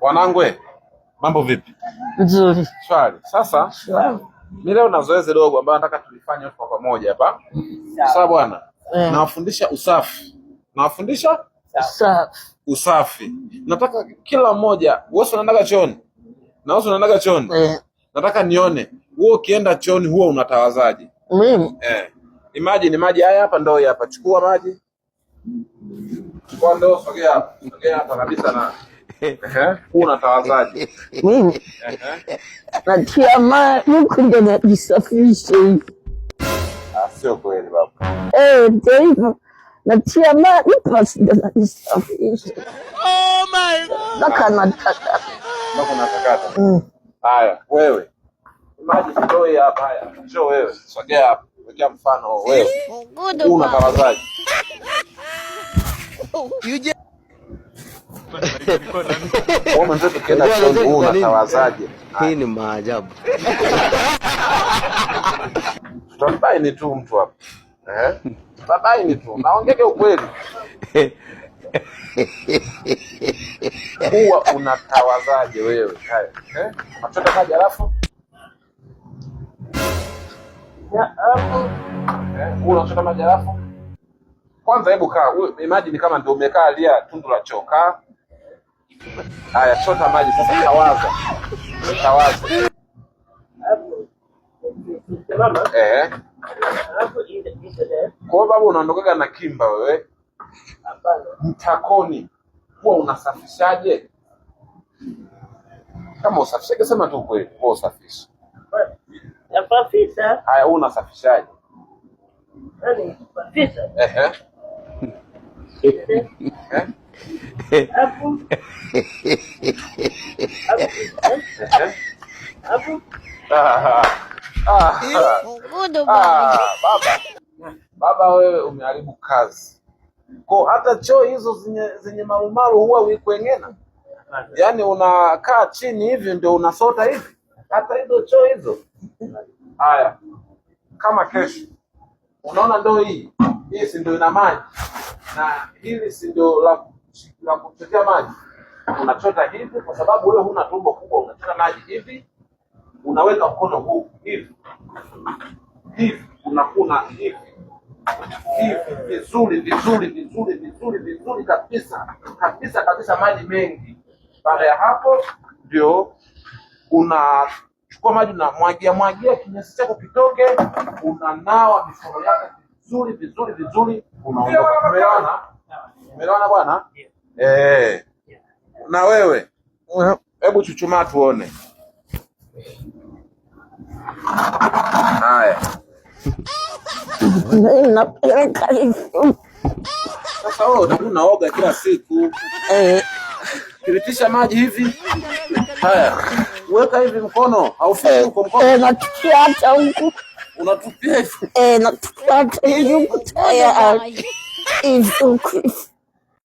Wanangu, mambo vipi? Nzuri. Shwari. Sasa mimi leo na zoezi dogo ambalo nataka tulifanye kwa pamoja hapa. Sawa bwana? Nawafundisha usafi. Nawafundisha usafi. Nataka kila mmoja, wewe unaendaga chooni? Na wewe unaendaga chooni? Nataka nione wewe ukienda chooni huwa unatawazaje? Mimi? Imagine maji haya hapa, ndoo hapa. Chukua maji. Chukua ndoo, sogea hapa kabisa na unatawazaje? Mimi natia maji huko ndo najisafisha hivi. Sio kweli baba. Ndio hivyo. Natia maji basi ndo najisafisha. Oh my God. Nataka. Haya, wewe. Maji ndoo hapa haya. Njoo wewe. Sogea hapa. Wekea mfano wewe. Unatawazaje? Wewe mzee tukienda chooni unatawazaje? Hii ni maajabu. Tutabaini tu mtu hapa. Tutabaini tu. Naongeke ukweli. Huwa unatawazaje wewe? Haya. Unachota maji alafu? Unachota maji alafu? Kwanza hebu kaa. Imagine kama ndio umekaa lia tundu la choka. Haya, chota maji sasa, tawaza. Kwa babu unaondokaga na kimba wewe? Hapana. Mtakoni huwa unasafishaje? Kama usafishaje sema tu kweli, wewe usafisha. Nafafisha. Haya, unasafishaje? Nani nafafisha? Baba wewe umeharibu kazi. Kwa hata choo hizo zenye marumaru huwa uikwengena. Yaani unakaa chini hivi ndio unasota hivi. Hata hizo choo hizo. Haya. Kama kesho. Unaona ndoo hii si ndio ina maji. Na hili si ndio la kuchotea maji. Unachota hivi kwa sababu wewe huna tumbo kubwa, unachota maji hivi. Unaweka mkono huu hivi. Hivi unakuna hivi. Hivi vizuri kabisa maji mengi. Baada ya hapo ndio unachukua maji na mwagia kinyesi chako kitoke, unanawa mikono yako vizuri unaondoka. Umeelewana bwana? Na wewe hebu chuchumaa tuone. Haya. Sasa wewe unaoga kila siku. Kilitisha maji hivi. Haya. Weka hivi mkono, haufiki huko mkono. Natupia hata huko. Unatupia hivi. Natupia hata huko. Hivi huko.